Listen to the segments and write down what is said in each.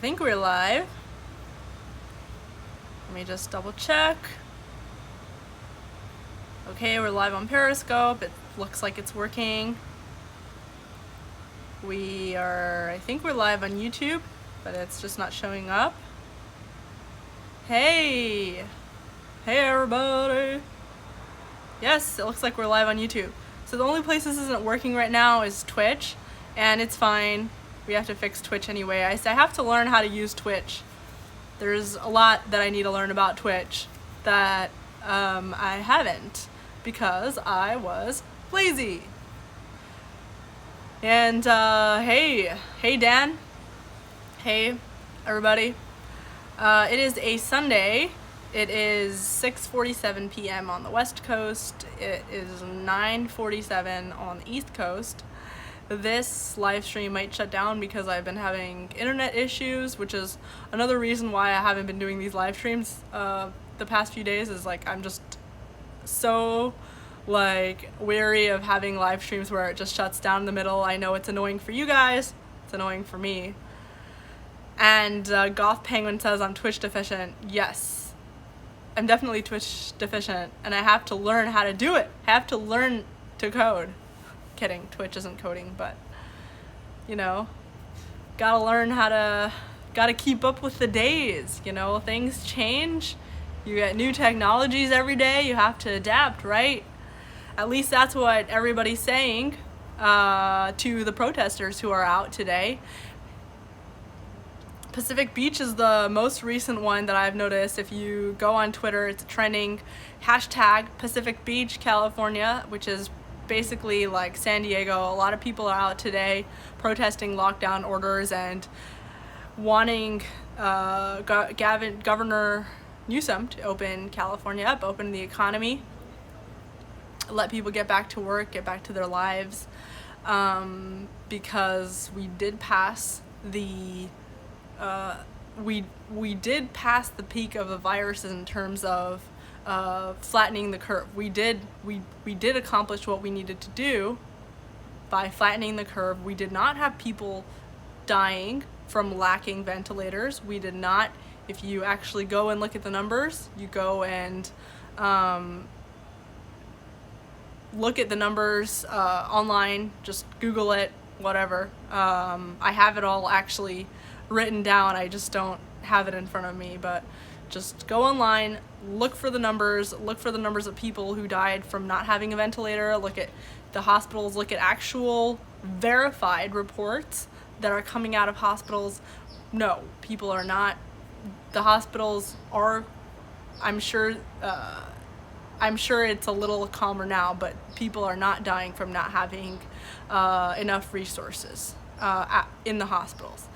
think we're live. Let me just double check. Okay, we're live on Periscope. It looks like it's working. I think we're live on YouTube, but it's just not showing up. Hey everybody. Yes, it looks like we're live on YouTube. So the only place this isn't working right now is Twitch, and it's fine. We have to fix Twitch anyway. I have to learn how to use Twitch. There's a lot that I need to learn about Twitch that I haven't because I was lazy. And hey Dan. Hey everybody. It is a Sunday. It is 6:47 p.m. on the West Coast. It is 9:47 on the East Coast. This live stream might shut down because I've been having internet issues, which is another reason why I haven't been doing these live streams the past few days. Is like I'm just so wary of having live streams where it just shuts down in the middle. I know it's annoying for you guys. It's annoying for me. And Goth Penguin says I'm Twitch deficient. Yes, I'm definitely Twitch deficient, and I have to learn how to do it. I have to learn to code. Kidding, Twitch isn't coding, but you know, gotta keep up with the days. You know, things change. You get new technologies every day. You have to adapt, right? At least that's what everybody's saying to the protesters who are out today. Pacific Beach is the most recent one that I've noticed. If you go on Twitter, it's trending hashtag Pacific Beach, California, which is basically like San Diego. A lot of people are out today protesting lockdown orders and wanting Governor Newsom to open California up, open the economy, let people get back to work, get back to their lives, because we did pass the we did pass the peak of the virus in terms of flattening the curve. We did accomplish what we needed to do by flattening the curve. We did not have people dying from lacking ventilators. We did not. If you actually go and look at the numbers, you go and look at the numbers online, just Google it, whatever. I have it all actually written down. I just don't have it in front of me, but just go online, look for the numbers of people who died from not having a ventilator, look at the hospitals, look at actual verified reports that are coming out of hospitals. No, people are not. The hospitals are, I'm sure it's a little calmer now, but people are not dying from not having enough resources in the hospitals.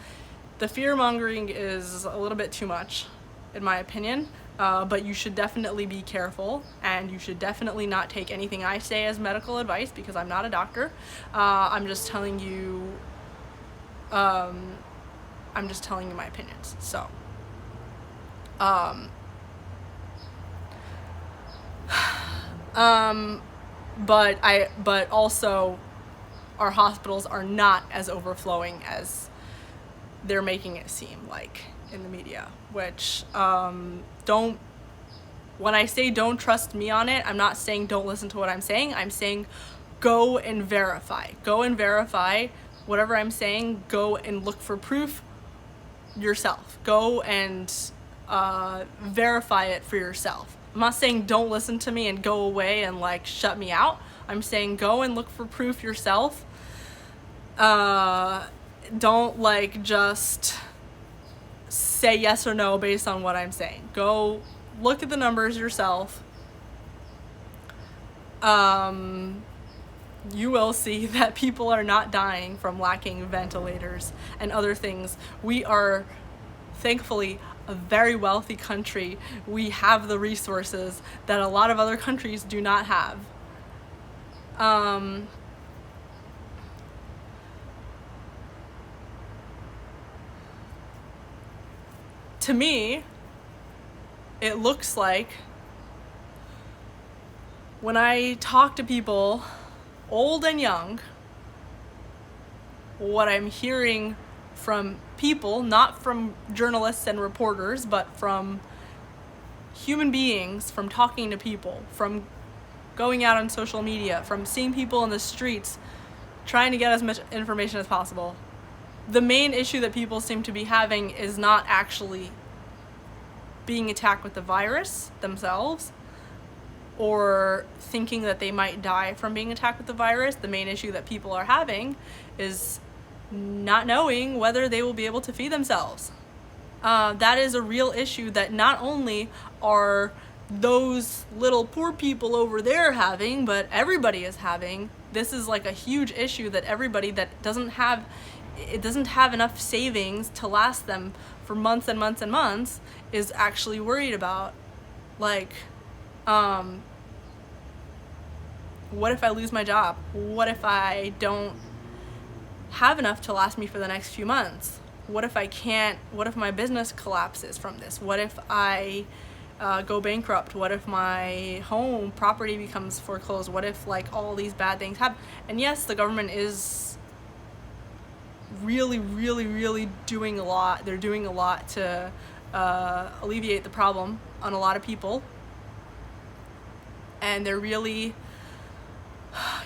The fear-mongering is a little bit too much, in my opinion, but you should definitely be careful, and you should definitely not take anything I say as medical advice because I'm not a doctor. I'm just telling you my opinions. So, but also our hospitals are not as overflowing as they're making it seem like in the media, which when I say don't trust me on it, I'm not saying don't listen to what I'm saying. I'm saying go and verify whatever I'm saying. Go and look for proof yourself. Go and verify it for yourself. I'm not saying don't listen to me and go away and shut me out. I'm saying go and look for proof yourself. Don't just say yes or no based on what I'm saying. Go look at the numbers yourself. You will see that people are not dying from lacking ventilators and other things. We are thankfully a very wealthy country. We have the resources that a lot of other countries do not have. To me, it looks like when I talk to people, old and young, what I'm hearing from people, not from journalists and reporters, but from human beings, from talking to people, from going out on social media, from seeing people in the streets, trying to get as much information as possible. The main issue that people seem to be having is not actually being attacked with the virus themselves or thinking that they might die from being attacked with the virus. The main issue that people are having is not knowing whether they will be able to feed themselves. That is a real issue that not only are those little poor people over there having, but everybody is having. This is like a huge issue that everybody that doesn't have enough savings to last them for months and months and months is actually worried about. Like, what if I lose my job? What if I don't have enough to last me for the next few months? What if my business collapses from this? What if I go bankrupt? What if my home property becomes foreclosed? What if like all these bad things happen? And yes, the government is really, really, really doing a lot. They're doing a lot to alleviate the problem on a lot of people. And they're really,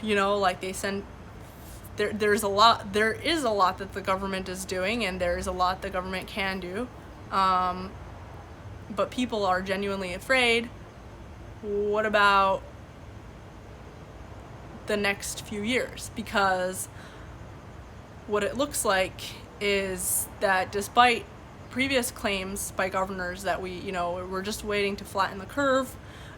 like they send, there is a lot that the government is doing, and there is a lot the government can do. But people are genuinely afraid. What about the next few years? Because what it looks like is that despite previous claims by governors that we're just waiting to flatten the curve,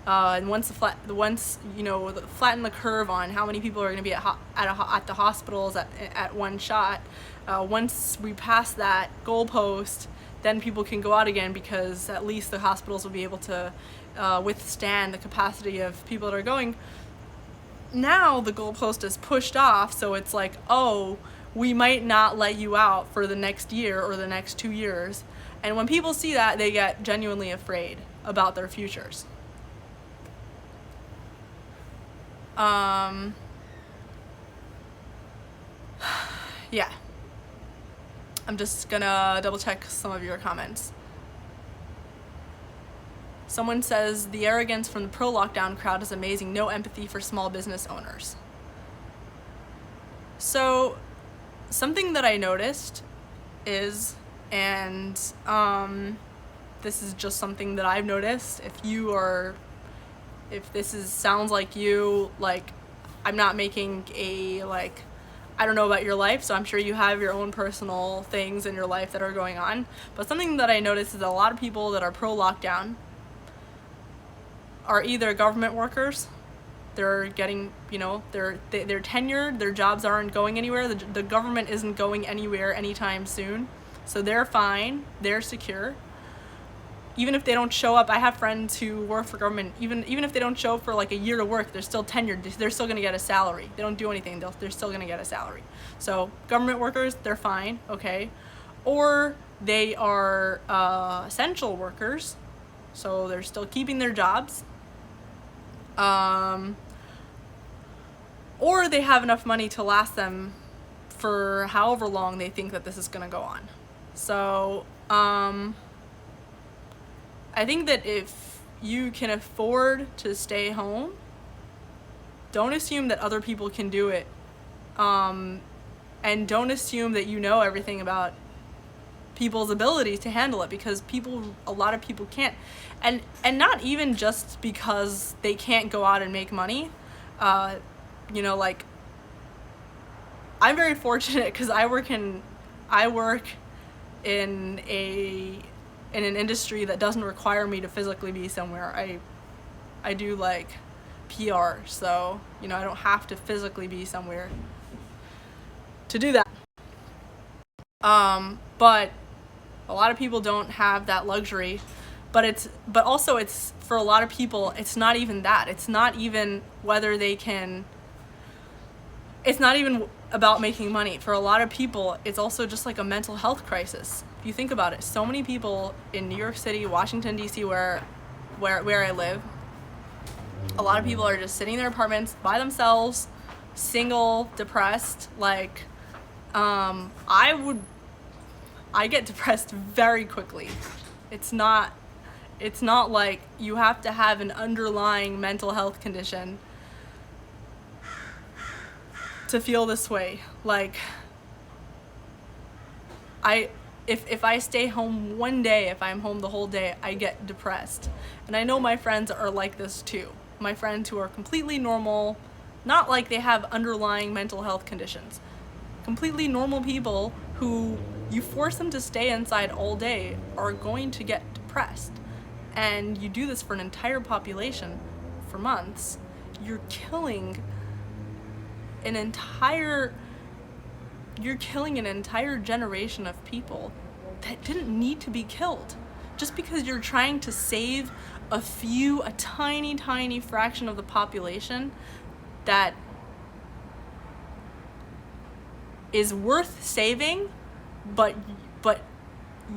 and once flatten the curve on how many people are going to be at the hospitals at one shot, once we pass that goalpost, then people can go out again, because at least the hospitals will be able to withstand the capacity of people that are going. Now the goalpost is pushed off, so it's like, oh, we might not let you out for the next year or the next 2 years. And when people see that, they get genuinely afraid about their futures. Yeah. I'm just gonna double check some of your comments. Someone says, the arrogance from the pro-lockdown crowd is amazing. No empathy for small business owners. So, something that I noticed is, and this is just something that I've noticed, if this sounds like you, like, I'm not making I don't know about your life, so I'm sure you have your own personal things in your life that are going on, but something that I noticed is that a lot of people that are pro-lockdown are either government workers. They're getting, they're tenured, their jobs aren't going anywhere, the government isn't going anywhere anytime soon, so they're fine, they're secure. Even if they don't show up, I have friends who work for government, even if they don't show up for like a year to work, they're still tenured, they're still going to get a salary. They don't do anything, they're still going to get a salary. So government workers, they're fine, okay? Or they are essential workers, so they're still keeping their jobs. Or they have enough money to last them for however long they think that this is going to go on. So, I think that if you can afford to stay home, don't assume that other people can do it. And don't assume that you know everything about people's ability to handle it, because a lot of people can't. And not even just because they can't go out and make money. I'm very fortunate because I work in an industry that doesn't require me to physically be somewhere. I do like PR, so I don't have to physically be somewhere to do that. But a lot of people don't have that luxury. But also it's for a lot of people, it's not even that. It's not even whether they can. It's not even about making money. For a lot of people, it's also just like a mental health crisis. If you think about it, so many people in New York City, Washington, D.C., where I live, a lot of people are just sitting in their apartments by themselves, single, depressed. Like, I would I get depressed very quickly. It's not like you have to have an underlying mental health condition to feel this way. Like, if I stay home one day, if I'm home the whole day, I get depressed. And I know my friends are like this too. My friends who are completely normal, not like they have underlying mental health conditions. Completely normal people who you force them to stay inside all day are going to get depressed. And you do this for an entire population for months. You're killing an entire generation of people that didn't need to be killed. Just because you're trying to save a tiny fraction of the population that is worth saving, but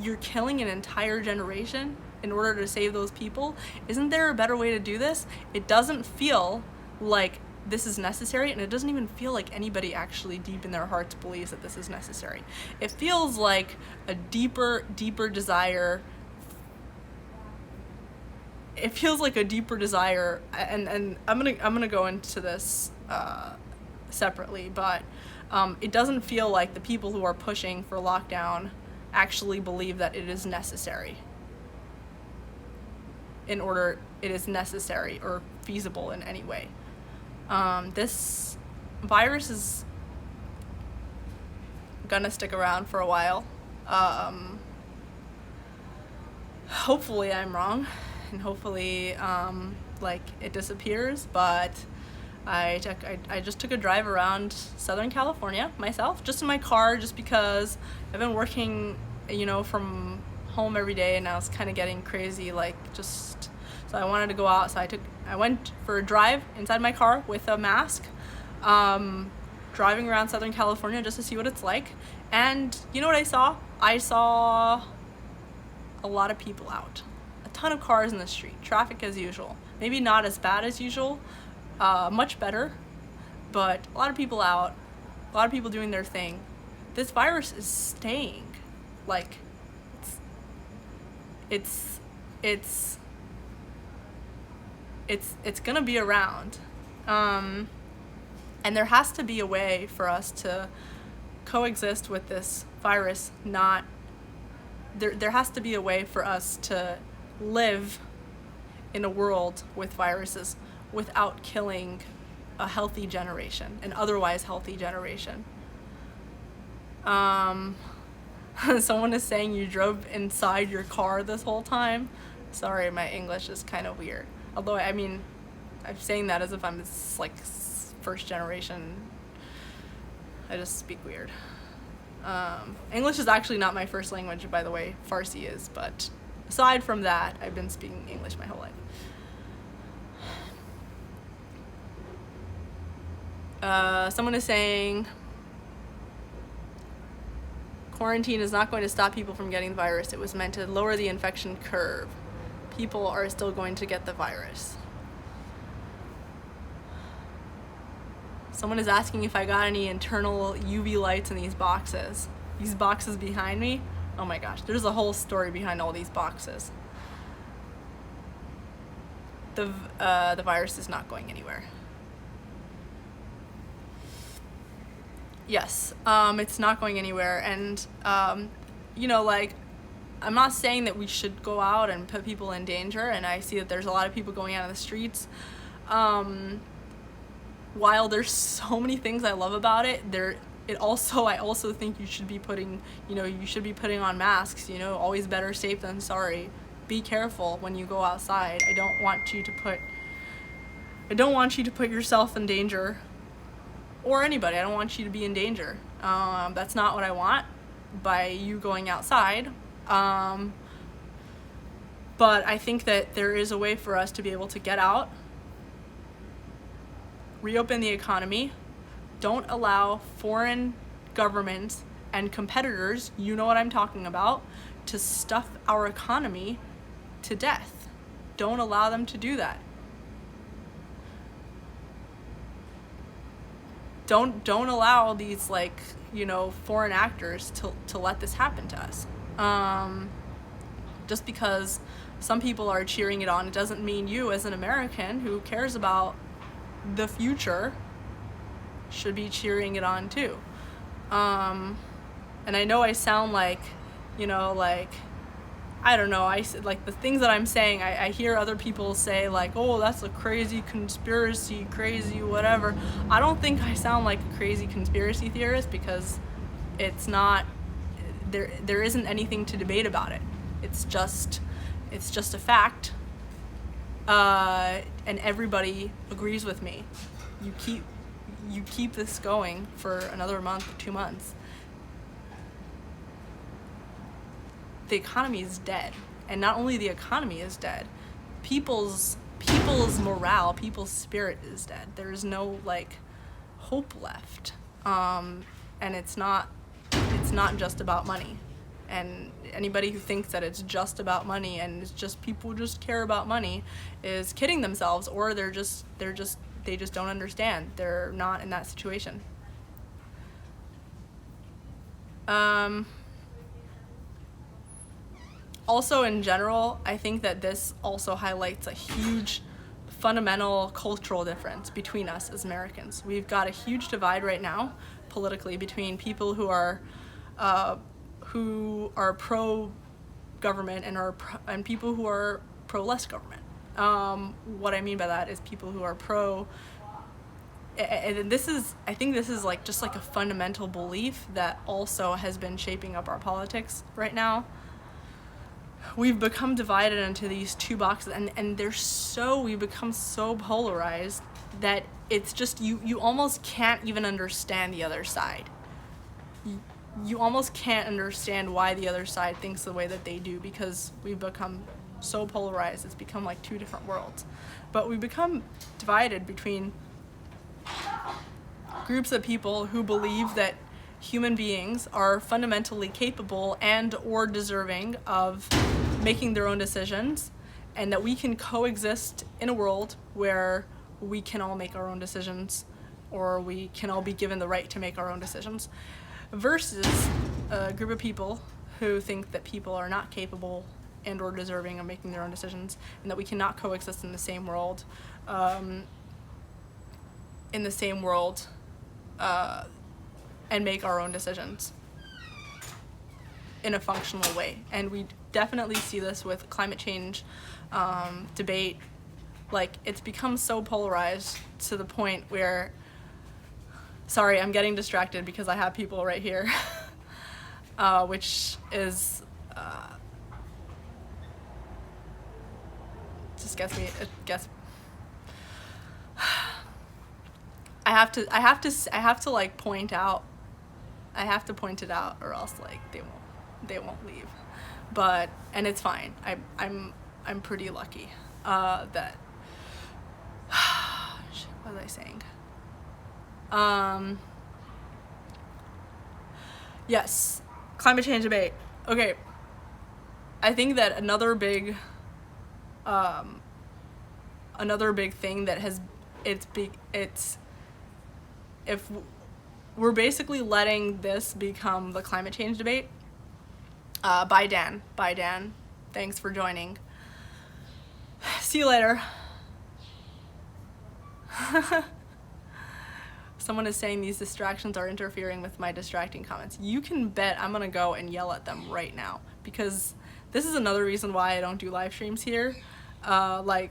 you're killing an entire generation in order to save those people. Isn't there a better way to do this? It doesn't feel like this is necessary, and it doesn't even feel like anybody actually deep in their hearts believes that this is necessary. It feels like a deeper desire. It feels like a deeper desire, and I'm gonna go into this separately, but it doesn't feel like the people who are pushing for lockdown actually believe that it is necessary. It is necessary or feasible in any way. This virus is gonna stick around for a while. Hopefully I'm wrong, and hopefully it disappears, but I just took a drive around Southern California myself, just in my car, just because I've been working, from home every day, and I was kind of getting crazy, so I wanted to go out, so I went for a drive inside my car with a mask, driving around Southern California just to see what it's like. And you know what I saw? I saw a lot of people out. A ton of cars in the street. Traffic as usual. Maybe not as bad as usual. Much better. But a lot of people out. A lot of people doing their thing. This virus is staying. It's gonna be around, and there has to be a way for us to coexist with this virus. There has to be a way for us to live in a world with viruses without killing a healthy generation, an otherwise healthy generation. Someone is saying you drove inside your car this whole time. Sorry, my English is kind of weird. Although, I'm saying that as if I'm first generation. I just speak weird. English is actually not my first language, by the way. Farsi is, but aside from that, I've been speaking English my whole life. Someone is saying quarantine is not going to stop people from getting the virus. It was meant to lower the infection curve. People are still going to get the virus. Someone is asking if I got any internal UV lights in these boxes. These boxes behind me? Oh my gosh, there's a whole story behind all these boxes. The virus is not going anywhere. Yes, it's not going anywhere, and I'm not saying that we should go out and put people in danger, and I see that there's a lot of people going out on the streets. While there's so many things I love about it, I also think you should be putting on masks, always better safe than sorry. Be careful when you go outside. I don't want you to put yourself in danger, or anybody. I don't want you to be in danger. That's not what I want by you going outside. But I think that there is a way for us to be able to get out, reopen the economy, don't allow foreign governments and competitors, you know what I'm talking about, to stuff our economy to death. Don't allow them to do that. don't allow these, like, you know, foreign actors to let this happen to us. Just because some people are cheering it on, it doesn't mean you as an American who cares about the future should be cheering it on too. And I know I sound like, you know, like, I don't know, like the things that I'm saying, I hear other people say like, oh, that's a crazy conspiracy, crazy whatever. I don't think I sound like a crazy conspiracy theorist, because it's not, there isn't anything to debate about it. It's just a fact, and everybody agrees with me. You keep this going for another month or 2 months, the economy is dead. And not only the economy is dead, people's morale, people's spirit is dead. There is no, like, hope left. And it's not just about money. And anybody who thinks that it's just about money and it's just people just care about money is kidding themselves, or they just don't understand. They're not in that situation. Also, in general, I think that this also highlights a huge fundamental cultural difference between us as Americans. We've got a huge divide right now politically between people who are pro-government and people who are pro-less government. What I mean by that is people who are and I think this is like just like a fundamental belief that also has been shaping up our politics right now. We've become divided into these two boxes, and we've become so polarized that it's just, you almost can't even understand the other side. You almost can't understand why the other side thinks the way that they do, because we've become so polarized. It's become like two different worlds. But we've become divided between groups of people who believe that human beings are fundamentally capable and or deserving of making their own decisions, and that we can coexist in a world where we can all make our own decisions, or we can all be given the right to make our own decisions, versus a group of people who think that people are not capable and or deserving of making their own decisions, and that we cannot coexist in the same world, and make our own decisions in a functional way. And we definitely see this with climate change debate. Like, it's become so polarized to the point where, sorry, I'm getting distracted because I have people right here, which is just gets me. I have to like point out. I have to point it out, or else like they won't leave. And it's fine. I'm pretty lucky that. What was I saying? Yes, climate change debate. Okay, I think that another big thing that has if we're basically letting this become the climate change debate. Bye Dan. Thanks for joining. See you later. Someone is saying these distractions are interfering with my distracting comments. You can bet I'm gonna go and yell at them right now, because this is another reason why I don't do live streams here. Like,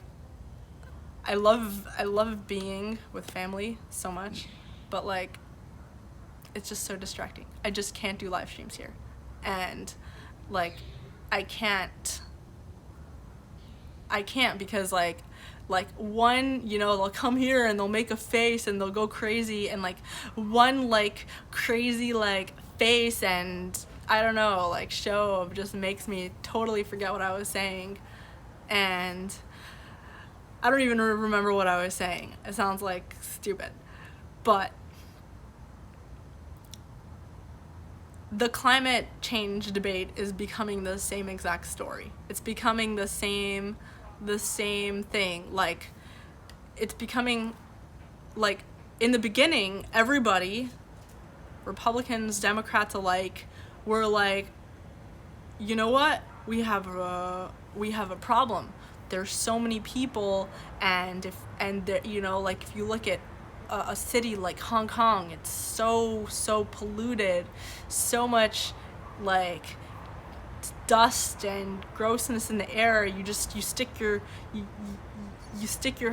I love being with family so much, but like, it's just so distracting. I just can't do live streams here. And like, I can't because like one, you know, they'll come here and they'll make a face and they'll go crazy, and like one like crazy like face and I don't know, like show of just makes me totally forget what I was saying, and I don't even remember what I was saying. It sounds like stupid, but the climate change debate is becoming the same exact story. It's becoming the same thing. Like, it's becoming like in the beginning, everybody, Republicans, Democrats alike, were like, you know what? We have a problem. There's so many people, and if you look at a city like Hong Kong, it's so polluted, so much like dust and grossness in the air. You stick your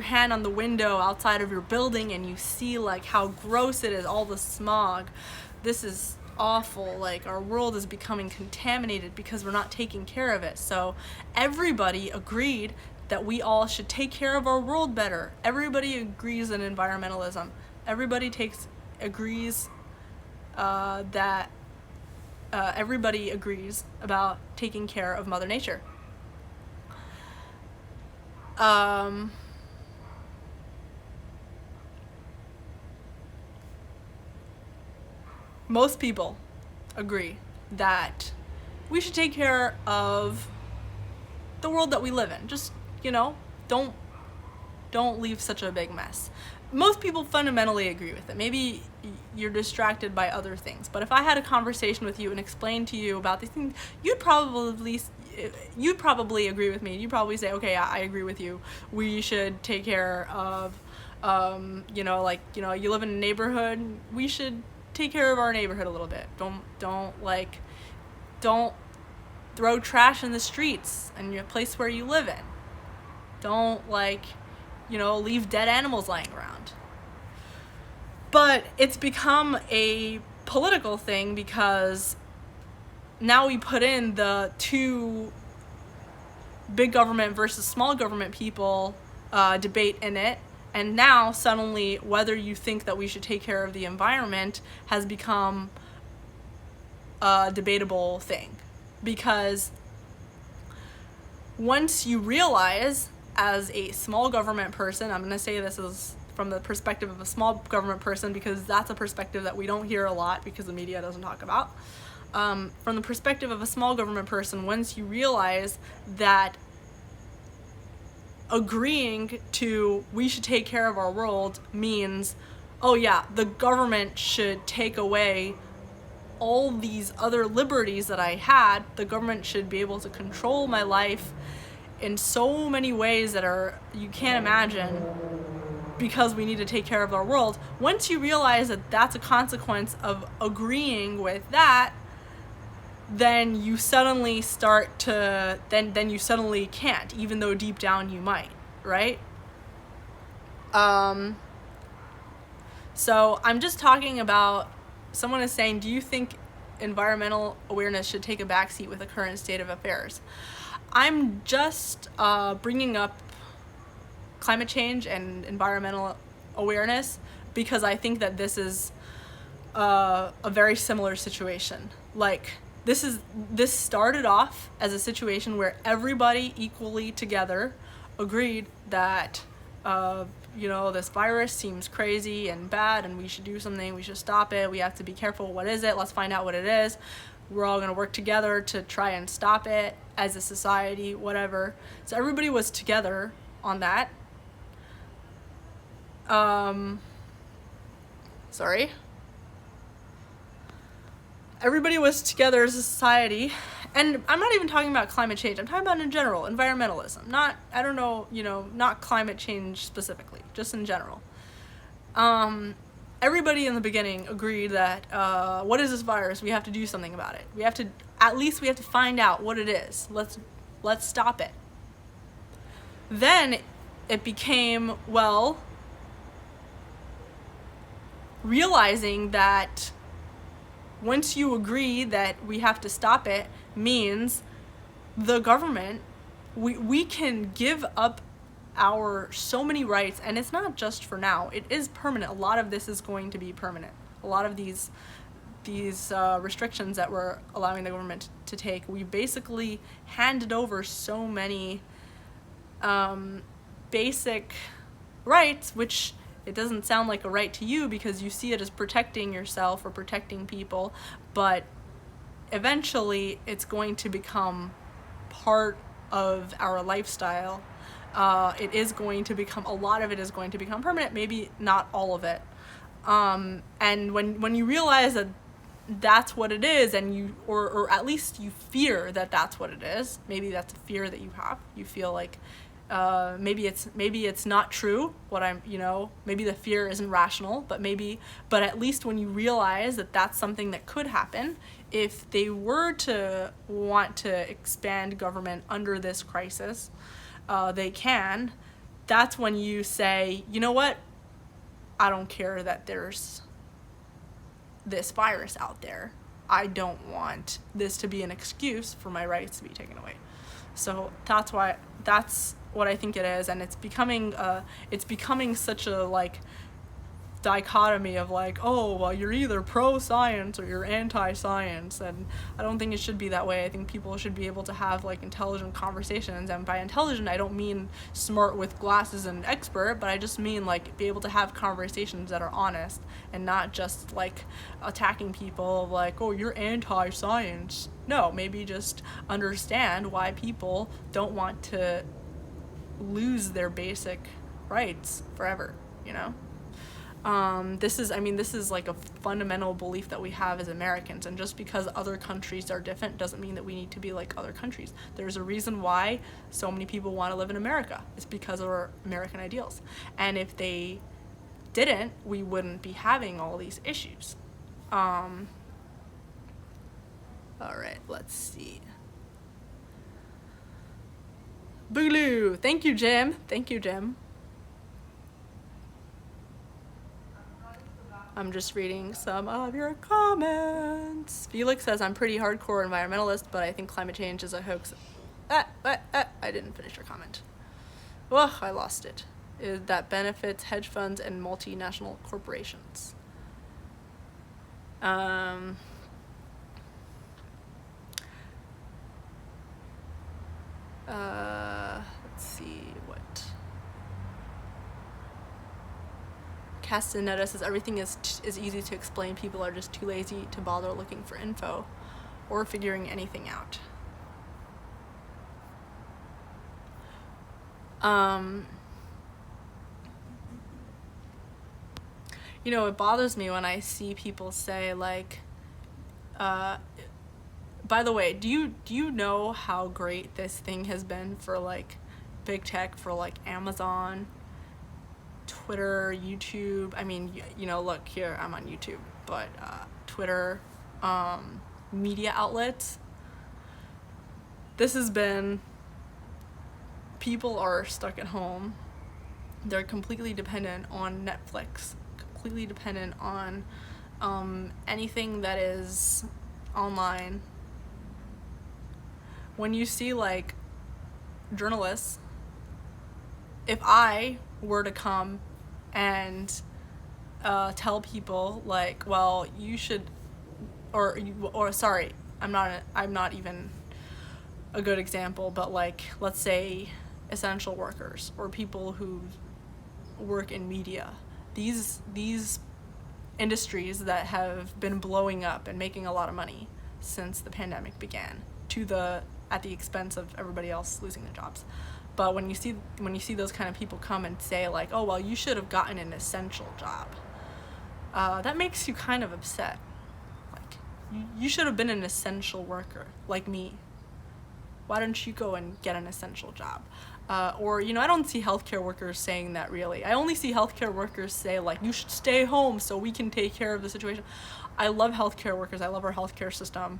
hand on the window outside of your building and you see like how gross it is, all the smog. This is awful. Like, our world is becoming contaminated because we're not taking care of it. So everybody agreed that we all should take care of our world better. Everybody agrees in environmentalism. Everybody agrees that everybody agrees about taking care of Mother Nature. Most people agree that we should take care of the world that we live in. Just, don't leave such a big mess. Most people fundamentally agree with it. Maybe you're distracted by other things, but if I had a conversation with you and explained to you about these things, you'd probably agree with me. You'd probably say, okay, I agree with you. We should take care of, you live in a neighborhood, we should take care of our neighborhood a little bit. Don't throw trash in the streets in your place where you live in. Don't leave dead animals lying around. But it's become a political thing because now we put in the two big government versus small government people debate in it. And now suddenly, whether you think that we should take care of the environment has become a debatable thing. Because once you realize, as a small government person, I'm going to say this is from the perspective of a small government person because that's a perspective that we don't hear a lot because the media doesn't talk about. From the perspective of a small government person, once you realize that agreeing to we should take care of our world means, oh yeah, the government should take away all these other liberties that I had. The government should be able to control my life in so many ways that you can't imagine because we need to take care of our world. Once you realize that that's a consequence of agreeing with that, then you suddenly then you suddenly can't, even though deep down you might, right? So I'm just talking about, someone is saying, do you think environmental awareness should take a backseat with the current state of affairs? I'm just bringing up climate change and environmental awareness because I think that this is a very similar situation. Like, this started off as a situation where everybody equally together agreed that this virus seems crazy and bad and we should do something, we should stop it, we have to be careful. What is it? Let's find out what it is. We're all going to work together to try and stop it as a society, whatever. So everybody was together on that. Everybody was together as a society, and I'm not even talking about climate change. I'm talking about in general, environmentalism. Not climate change specifically, just in general. Everybody in the beginning agreed that what is this virus? We have to do something about it. We have to find out what it is. Let's stop it. Then it became, realizing that once you agree that we have to stop it means the government, we can give up our so many rights, and it's not just for now, it is permanent. A lot of this is going to be permanent. A lot of these restrictions that we're allowing the government to take, we basically handed over so many basic rights, which it doesn't sound like a right to you because you see it as protecting yourself or protecting people, but eventually it's going to become part of our lifestyle. A lot of it is going to become permanent, maybe not all of it. And when you realize that that's what it is, and you or at least you fear that that's what it is, maybe that's a fear that you have, you feel like maybe it's not true what I'm, maybe the fear isn't rational, but at least when you realize that that's something that could happen if they were to want to expand government under this crisis, they can. That's when you say, you know what, I don't care that there's this virus out there. I don't want this to be an excuse for my rights to be taken away. So that's what I think it is, and it's becoming such a like dichotomy of like, oh, well, you're either pro-science or you're anti-science, and I don't think it should be that way. I think people should be able to have like intelligent conversations, and by intelligent I don't mean smart with glasses and expert, but I just mean like be able to have conversations that are honest and not just like attacking people like, oh, you're anti-science. No, maybe just understand why people don't want to lose their basic rights forever, This is like a fundamental belief that we have as Americans, and just because other countries are different doesn't mean that we need to be like other countries. There's a reason why so many people want to live in America. It's because of our American ideals. And if they didn't, we wouldn't be having all these issues. All right, let's see. Boogaloo! Thank you, Jim. I'm just reading some of your comments. Felix says, I'm pretty hardcore environmentalist, but I think climate change is a hoax. I didn't finish your comment. Ugh, I lost it. That benefits hedge funds and multinational corporations. Let's see what. Castaneda says everything is easy to explain. People are just too lazy to bother looking for info or figuring anything out. It bothers me when I see people say like, by the way, do you know how great this thing has been for like big tech, for like Amazon, Twitter, YouTube? I mean, look here, I'm on YouTube, but Twitter, media outlets. This has been, people are stuck at home. They're completely dependent on Netflix, completely dependent on anything that is online. When you see like journalists, if I were to come and tell people like, well, you should, or sorry, I'm not even a good example, but like, let's say essential workers or people who work in media, these industries that have been blowing up and making a lot of money since the pandemic began, at the expense of everybody else losing their jobs. But when you see those kind of people come and say like, oh, well, you should have gotten an essential job, that makes you kind of upset. Like, you should have been an essential worker like me. Why don't you go and get an essential job? Or I don't see healthcare workers saying that really. I only see healthcare workers say like, you should stay home so we can take care of the situation. I love healthcare workers. I love our healthcare system.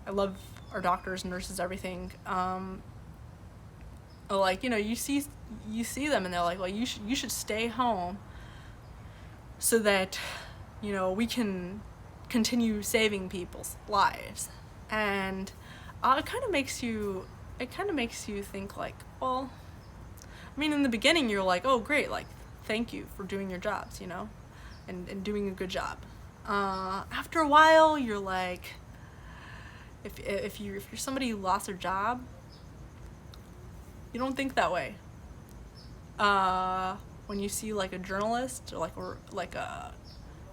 I love our doctors, nurses, everything. Like, you see them and they're like, well, you should stay home so that, we can continue saving people's lives. And it kind of makes you think like, well, I mean, in the beginning you're like, oh, great, like, thank you for doing your jobs, and doing a good job. After a while, you're like, if you're somebody who lost their job, you don't think that way. When you see like a journalist or like a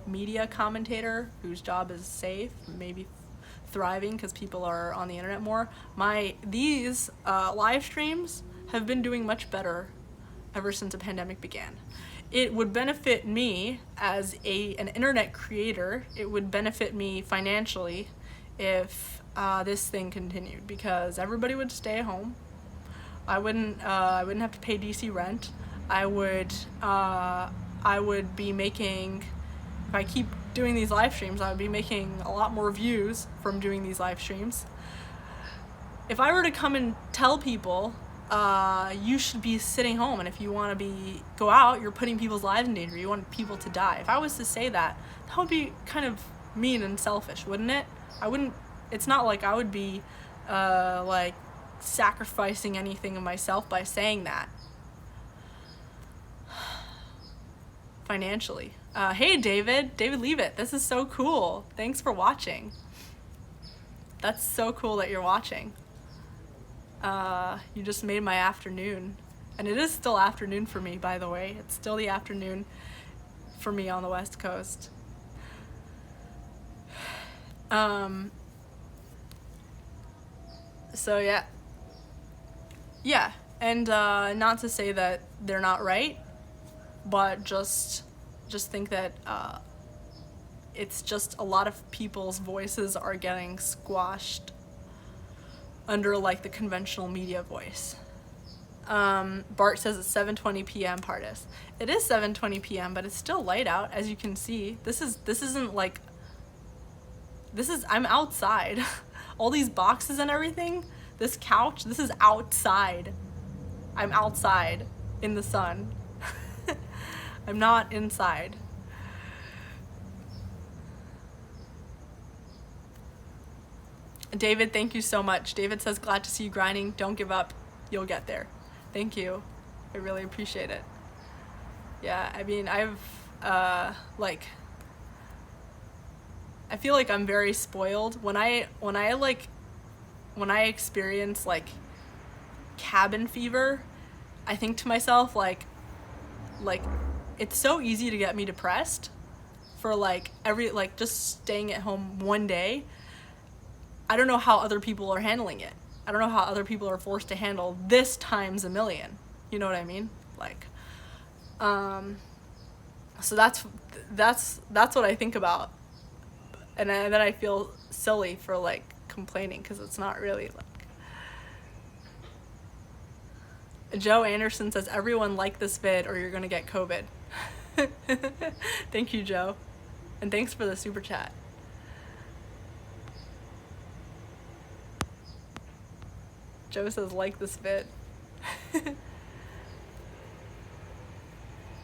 media commentator whose job is safe, maybe thriving because people are on the internet more, these live streams have been doing much better ever since the pandemic began. it would benefit me as an internet creator. It would benefit me financially if this thing continued, because everybody would stay at home. I wouldn't have to pay DC rent. I would be making, if I keep doing these live streams, I would be making a lot more views from doing these live streams. If I were to come and tell people, you should be sitting home, and if you want to go out, you're putting people's lives in danger, you want people to die. If I was to say that, that would be kind of mean and selfish, wouldn't it? It's not like I would be, like, sacrificing anything of myself by saying that. Financially. Hey, David Leave It. This is so cool. Thanks for watching. That's so cool that you're watching. You just made my afternoon. And it is still afternoon for me, by the way. It's still the afternoon for me on the West Coast. So yeah. Yeah, and not to say that they're not right, but just think that it's just a lot of people's voices are getting squashed under, like, the conventional media voice. Bart says it's 7:20 p.m. Pardes. It is 7:20 p.m., but it's still light out, as you can see. I'm outside. All these boxes and everything, this couch, this is outside. I'm outside in the sun. I'm not inside. David, thank you so much. David says, glad to see you grinding. Don't give up. You'll get there. Thank you. I really appreciate it. Yeah, I mean, I feel like I'm very spoiled. When I experience, like, cabin fever, I think to myself, like it's so easy to get me depressed for, like, just staying at home one day. I don't know how other people are handling it. I don't know how other people are forced to handle this times a million. You know what I mean? Like, so that's what I think about. And then I feel silly for, like, complaining, because it's not really, like. Joe Anderson says, everyone like this vid or you're gonna get COVID. Thank you, Joe. And thanks for the super chat. Joe says, like this vid.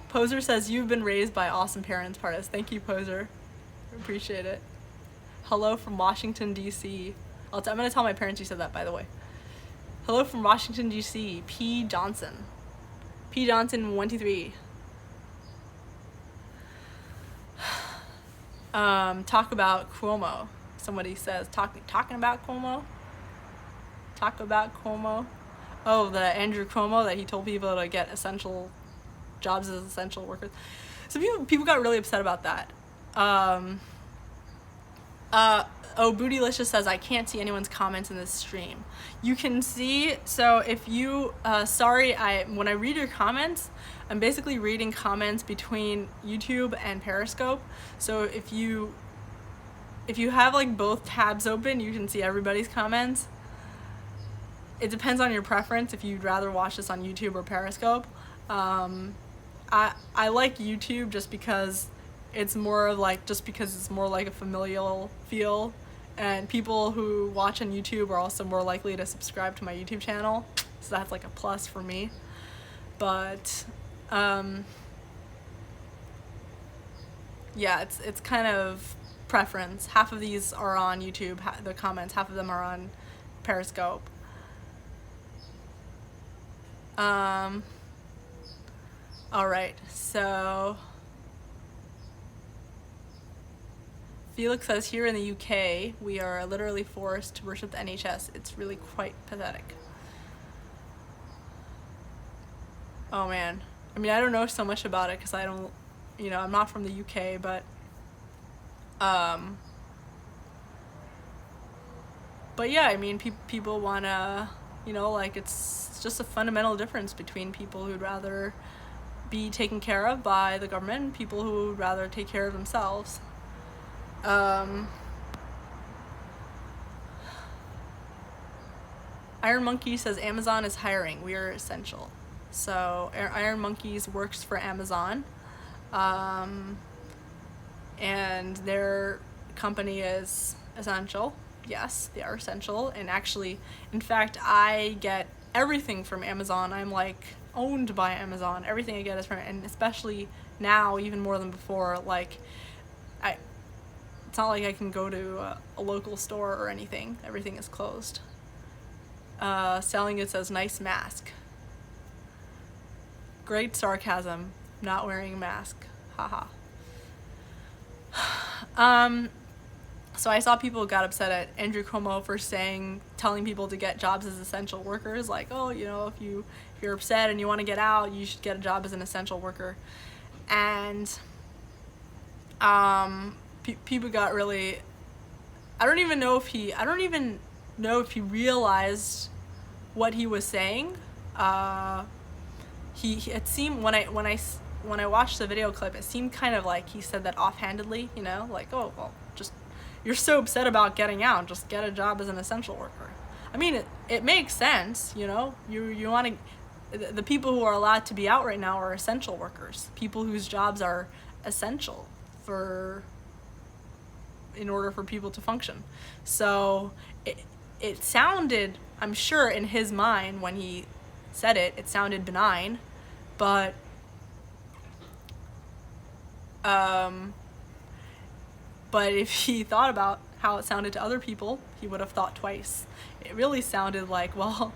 Poser says, you've been raised by awesome parents, Pardes. Thank you, Poser. Appreciate it. Hello from Washington, D.C. I'm gonna tell my parents you said that, by the way. Hello from Washington, D.C. P. Johnson. P. Johnson 123. Talk about Cuomo. Somebody says, talking about Cuomo? Talk about Cuomo? Oh, the Andrew Cuomo that he told people to get essential jobs as essential workers. So people got really upset about that. Oh, Bootylicious says, I can't see anyone's comments in this stream. You can see, so if you, when I read your comments, I'm basically reading comments between YouTube and Periscope. So if you have, like, both tabs open, you can see everybody's comments. It depends on your preference if you'd rather watch this on YouTube or Periscope. I like YouTube just because it's more like a familial feel, and people who watch on YouTube are also more likely to subscribe to my YouTube channel, so that's, like, a plus for me. But yeah, it's kind of preference. Half of these are on YouTube, the comments, half of them are on Periscope. Alright, so Felix says, here in the UK, we are literally forced to worship the NHS. It's really quite pathetic. Oh man. I mean, I don't know so much about it because I don't, I'm not from the UK, but yeah, I mean, people want to, like, it's just a fundamental difference between people who'd rather be taken care of by the government, people who would rather take care of themselves. Iron Monkey says Amazon is hiring. We are essential. So Iron Monkeys works for Amazon, and their company is essential. Yes, they are essential. And actually, in fact, I get everything from Amazon. I'm like owned by Amazon. Everything I get is from, and especially now, even more than before, like it's not like I can go to a local store or anything. Everything is closed. Selling it says nice mask. Great sarcasm. Not wearing a mask. Haha. So I saw people got upset at Andrew Cuomo for telling people to get jobs as essential workers. Like, oh, you know, if you're upset and you want to get out, you should get a job as an essential worker. And people got really. I don't even know if he realized what he was saying. It seemed when I watched the video clip, it seemed kind of like he said that offhandedly, you know, like, oh, well, just, you're so upset about getting out, just get a job as an essential worker. I mean, it makes sense, you know, you want to, the people who are allowed to be out right now are essential workers, people whose jobs are essential in order for people to function. So it sounded, I'm sure in his mind when he said it sounded benign, but if he thought about how it sounded to other people, he would have thought twice. It really sounded like, well,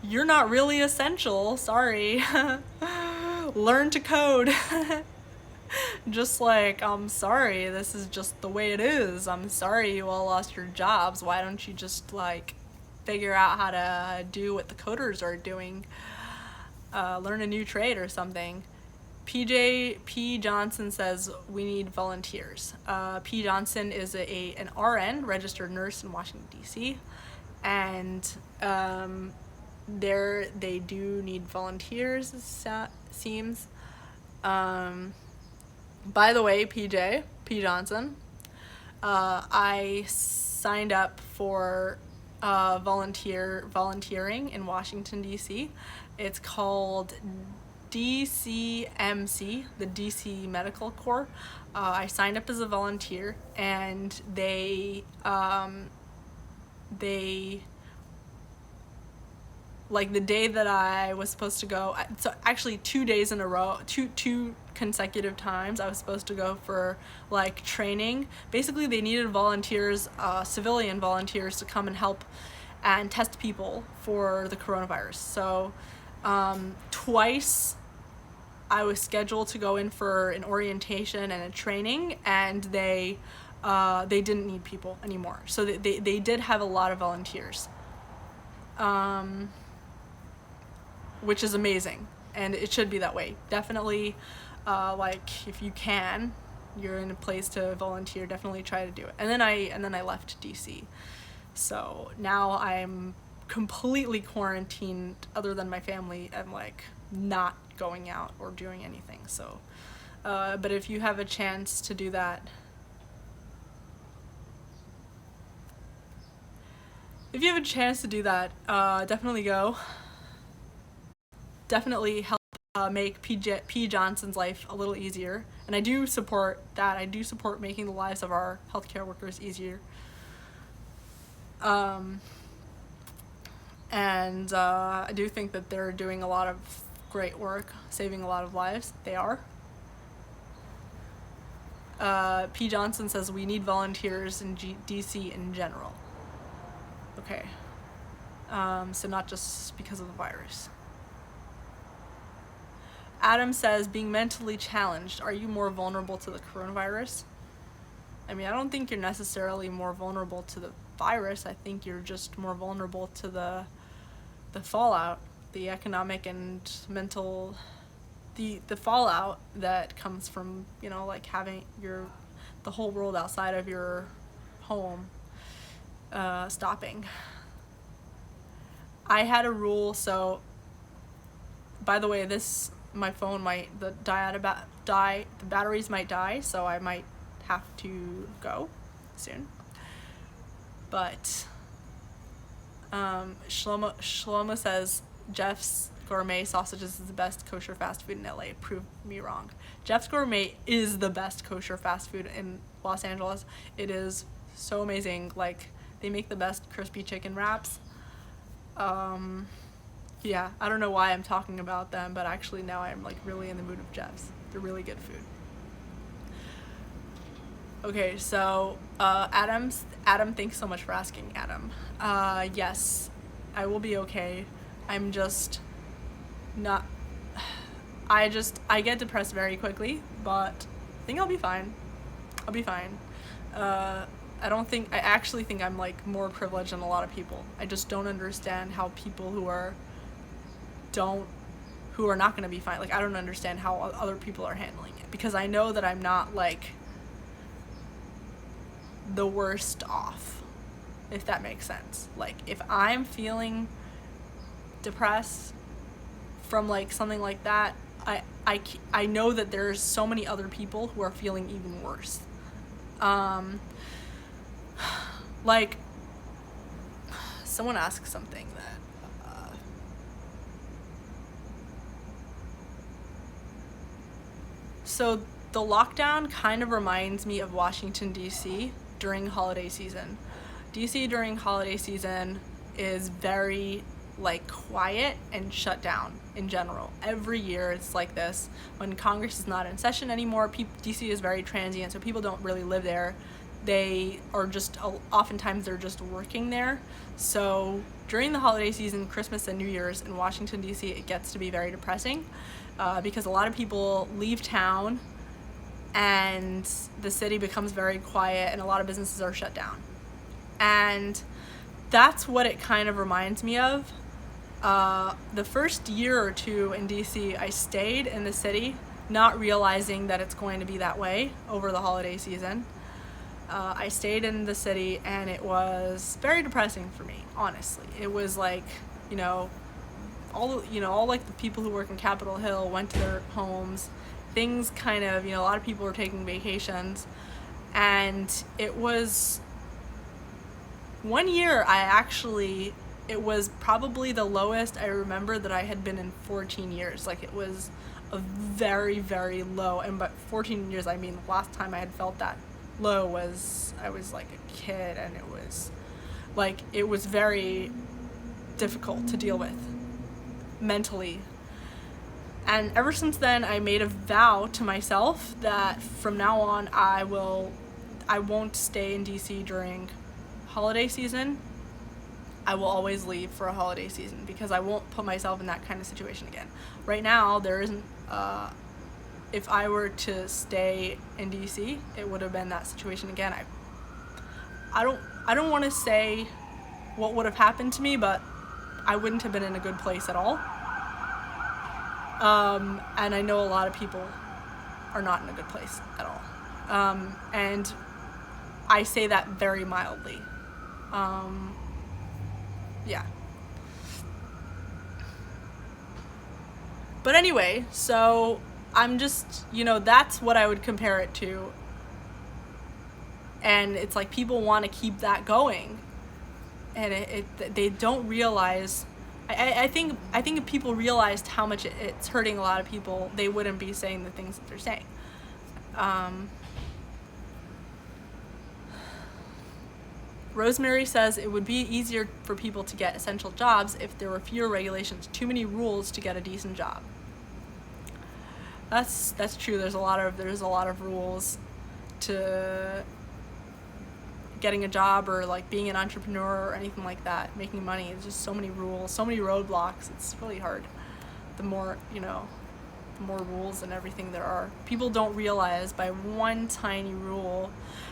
you're not really essential, sorry. Learn to code. Just like, I'm sorry, this is just the way it is. I'm sorry you all lost your jobs. Why don't you just, like, figure out how to do what the coders are doing? Learn a new trade or something. P. Johnson says we need volunteers. P. Johnson is an RN, registered nurse in Washington, D.C., and they do need volunteers, it seems. By the way, P. Johnson, I signed up for volunteering in Washington, D.C. It's called DCMC, the DC Medical Corps. I signed up as a volunteer, and they like the day that I was supposed to go, so actually 2 days in a row, two consecutive times I was supposed to go for like training. Basically they needed volunteers, civilian volunteers, to come and help and test people for the coronavirus. So twice I was scheduled to go in for an orientation and a training, and they didn't need people anymore. So they did have a lot of volunteers, which is amazing, and it should be that way. Definitely, like if you can, you're in a place to volunteer, definitely try to do it. And then I left DC. So now I'm completely quarantined other than my family. I'm like not going out or doing anything. So but if you have a chance to do that, definitely go. Definitely help make P. Johnson's life a little easier. And I do support that. I do support making the lives of our healthcare workers easier. And I do think that they're doing a lot of great work, saving a lot of lives. They are. P. Johnson says we need volunteers in DC in general. Okay. So not just because of the virus. Adam says, being mentally challenged, are you more vulnerable to the coronavirus? I mean, I don't think you're necessarily more vulnerable to the virus. I think you're just more vulnerable to the fallout, the economic and mental, the fallout that comes from, you know, like having the whole world outside of your home stopping. I had a rule, so by the way, this my phone might, the batteries might die, so I might have to go soon. But Shlomo says Jeff's Gourmet Sausages is the best kosher fast food in LA. Prove me wrong. Jeff's Gourmet is the best kosher fast food in Los Angeles. It is so amazing. Like, they make the best crispy chicken wraps. Yeah, I don't know why I'm talking about them, but actually now I'm like really in the mood of Jeff's. They're really good food. Okay, so Adam, thanks so much for asking, Adam. Yes, I will be okay. I'm just not, I get depressed very quickly, but I think I'll be fine. I'll be fine. I actually think I'm like more privileged than a lot of people. I just don't understand how people who are not going to be fine, like I don't understand how other people are handling it, because I know that I'm not like the worst off, if that makes sense. Like, if I'm feeling depressed from like something like that, I know that there's so many other people who are feeling even worse. Like, someone asked something that so the lockdown kind of reminds me of Washington, D.C. during holiday season. D.C. during holiday season is very like quiet and shut down in general. Every year it's like this. When Congress is not in session anymore, D.C. is very transient, so people don't really live there. They are just, oftentimes they're just working there. So during the holiday season, Christmas and New Year's in Washington, D.C., it gets to be very depressing because a lot of people leave town and the city becomes very quiet and a lot of businesses are shut down. And that's what it kind of reminds me of. The first year or two in DC, I stayed in the city, not realizing that it's going to be that way over the holiday season. I stayed in the city and it was very depressing for me, honestly. It was like, all like the people who work in Capitol Hill went to their homes. Things kind of, a lot of people were taking vacations. And it was one year it was probably the lowest I remember that I had been in 14 years. Like, it was a very, very low. And by 14 years, I mean, the last time I had felt that low was, I was like a kid, and it was very difficult to deal with mentally. And ever since then, I made a vow to myself that from now on, I won't stay in DC during holiday season. I will always leave for a holiday season because I won't put myself in that kind of situation again. Right now, there isn't, if I were to stay in DC, it would have been that situation again. I don't want to say what would have happened to me, but I wouldn't have been in a good place at all. And I know a lot of people are not in a good place at all. And I say that very mildly. Yeah. But anyway, so I'm just, that's what I would compare it to. And it's like people want to keep that going. And they don't realize, I think if people realized how much it's hurting a lot of people, they wouldn't be saying the things that they're saying. Rosemary says it would be easier for people to get essential jobs if there were fewer regulations, too many rules to get a decent job. That's true. There's a lot of rules to getting a job or like being an entrepreneur or anything like that, making money. There's just so many rules, so many roadblocks. It's really hard. The more rules and everything there are. People don't realize by one tiny rule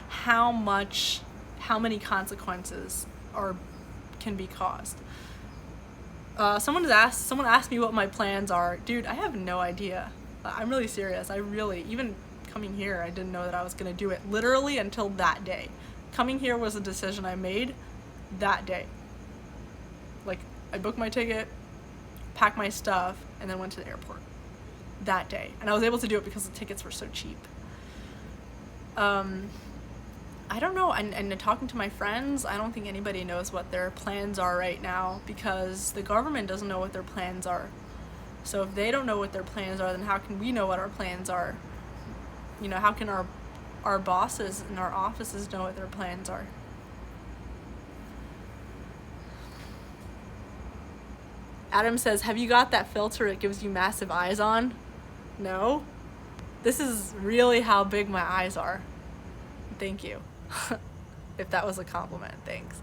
how many consequences can be caused. Someone asked me what my plans are. Dude, I have no idea. I'm really serious. Even coming here, I didn't know that I was going to do it literally until that day. Coming here was a decision I made that day. Like, I booked my ticket, packed my stuff, and then went to the airport. that day. And I was able to do it because the tickets were so cheap. I don't know, and talking to my friends, I don't think anybody knows what their plans are right now, because the government doesn't know what their plans are. So if they don't know what their plans are, then how can we know what our plans are? You know, how can our bosses in our offices know what their plans are? Adam says, have you got that filter that gives you massive eyes on? No. This is really how big my eyes are. Thank you. If that was a compliment, thanks.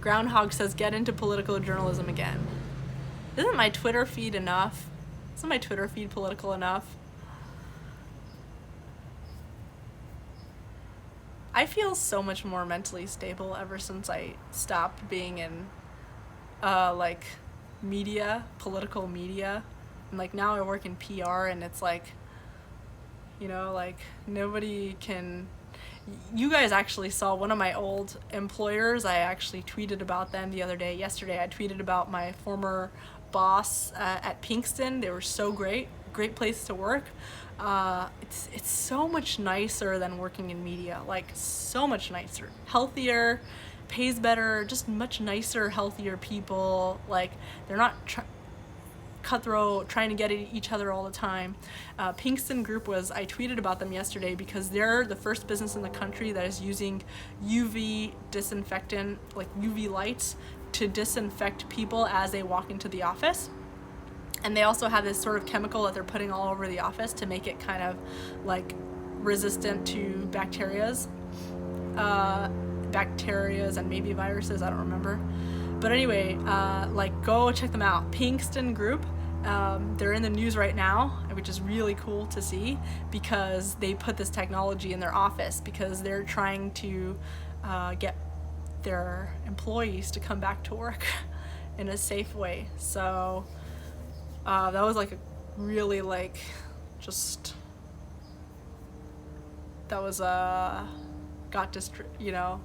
Groundhog says, get into political journalism again. Isn't my Twitter feed enough? Isn't my Twitter feed political enough? I feel so much more mentally stable ever since I stopped being in, like, media, political media. And, like, now I work in PR, and it's like, you know, like, nobody can... You guys actually saw one of my old employers. I actually tweeted about them the other day. Yesterday, I tweeted about my former boss at Pinkston. They were so great place to work. It's so much nicer than working in media, like so much nicer, healthier, pays better, just much nicer, healthier people. Like, they're not cutthroat, trying to get at each other all the time. Pinkston Group I tweeted about them yesterday because they're the first business in the country that is using UV disinfectant, like UV lights, to disinfect people as they walk into the office. And they also have this sort of chemical that they're putting all over the office to make it kind of like resistant to bacterias and maybe viruses, I don't remember. But anyway, like, go check them out. Pinkston Group. They're in the news right now, which is really cool to see, because they put this technology in their office because they're trying to get their employees to come back to work in a safe way. So that was like a really, like, just, that was you know,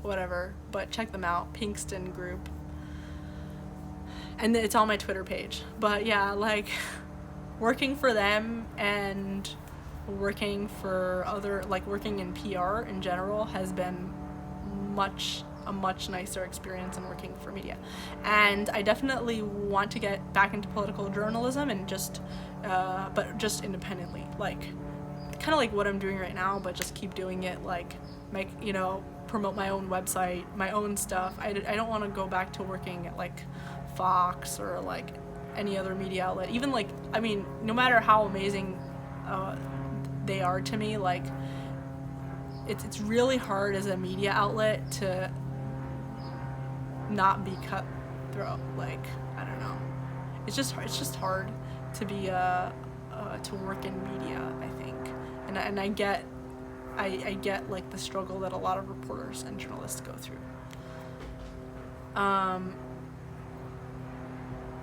whatever. But check them out, Pinkston Group. And it's on my Twitter page. But yeah, like, working for them and working for other, like, working in PR in general has been a much nicer experience than working for media. And I definitely want to get back into political journalism, and just but just independently, like, kind of like what I'm doing right now, but just keep doing it, like, make, you know, promote my own website, my own stuff. I don't want to go back to working at, like, Fox or, like, any other media outlet. Even, like, I mean, no matter how amazing they are to me, like, it's really hard as a media outlet to not be cutthroat. Like, I don't know. It's just hard to be to work in media, I think. And I get like the struggle that a lot of reporters and journalists go through.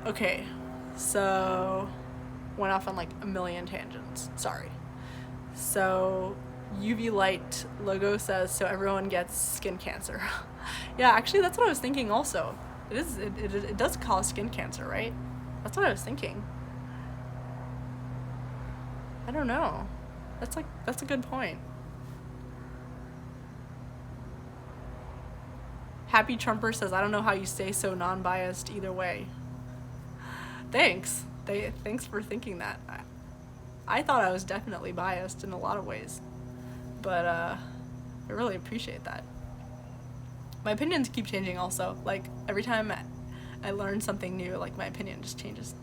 Okay, so went off on like a million tangents. Sorry. So UV light logo says so everyone gets skin cancer. Yeah, actually that's what I was thinking also. It does cause skin cancer, right? That's what I was thinking. I don't know. That's a good point. Happy Trumper says, I don't know how you stay so non-biased either way. Thanks. Thanks for thinking that. I thought I was definitely biased in a lot of ways. But I really appreciate that. My opinions keep changing also. Like, every time I learn something new, like, my opinion just changes.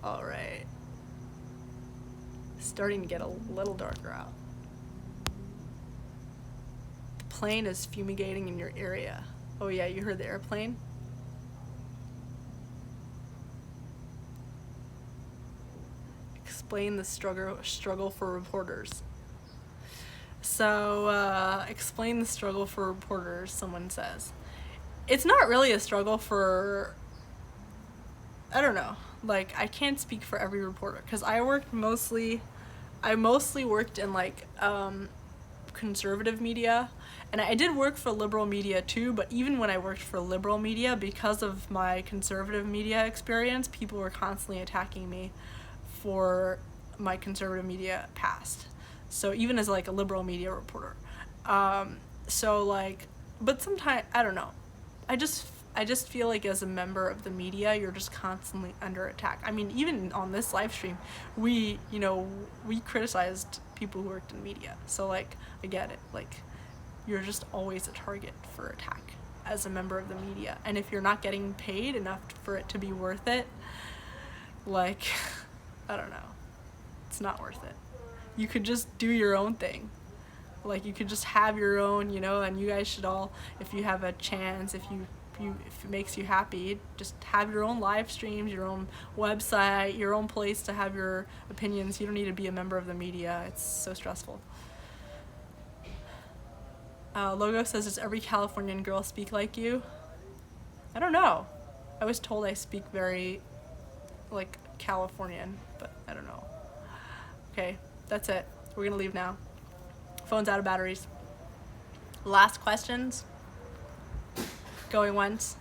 Alright. Starting to get a little darker out. The plane is fumigating in your area. Oh yeah, you heard the airplane? Explain the struggle for reporters. So, explain the struggle for reporters, someone says. It's not really a struggle for, I don't know, like, I can't speak for every reporter, because I mostly worked in, like, conservative media, and I did work for liberal media too, but even when I worked for liberal media, because of my conservative media experience, people were constantly attacking me for my conservative media past. So even as like a liberal media reporter. So like, but sometimes, I don't know, I just feel like as a member of the media, you're just constantly under attack. I mean, even on this live stream, we criticized people who worked in media. So like, I get it. Like, you're just always a target for attack as a member of the media. And if you're not getting paid enough for it to be worth it, like, I don't know, it's not worth it. You could just do your own thing. Like, you could just have your own, and you guys should all, if you have a chance, if it makes you happy, just have your own live streams, your own website, your own place to have your opinions. You don't need to be a member of the media. It's so stressful. Logo says, does every Californian girl speak like you? I don't know. I was told I speak very, like, Californian, but I don't know. Okay, that's it. We're gonna leave now. Phone's out of batteries. Last questions. Going once,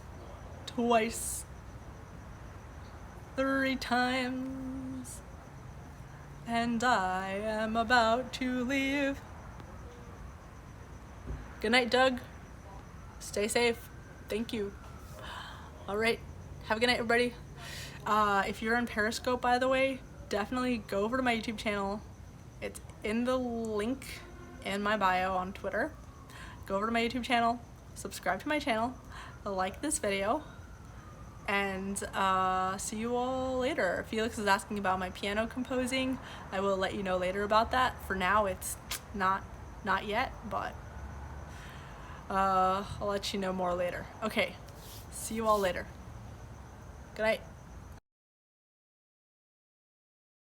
twice, 3 times, and I am about to leave. Good night, Doug. Stay safe. Thank you. All right. Have a good night, everybody. If you're on Periscope, by the way, definitely go over to my YouTube channel. It's in the link in my bio on Twitter. Go over to my YouTube channel, subscribe to my channel, like this video, and see you all later. Felix is asking about my piano composing. I will let you know later about that. For now, it's not yet, but I'll let you know more later. Okay, see you all later. Good night.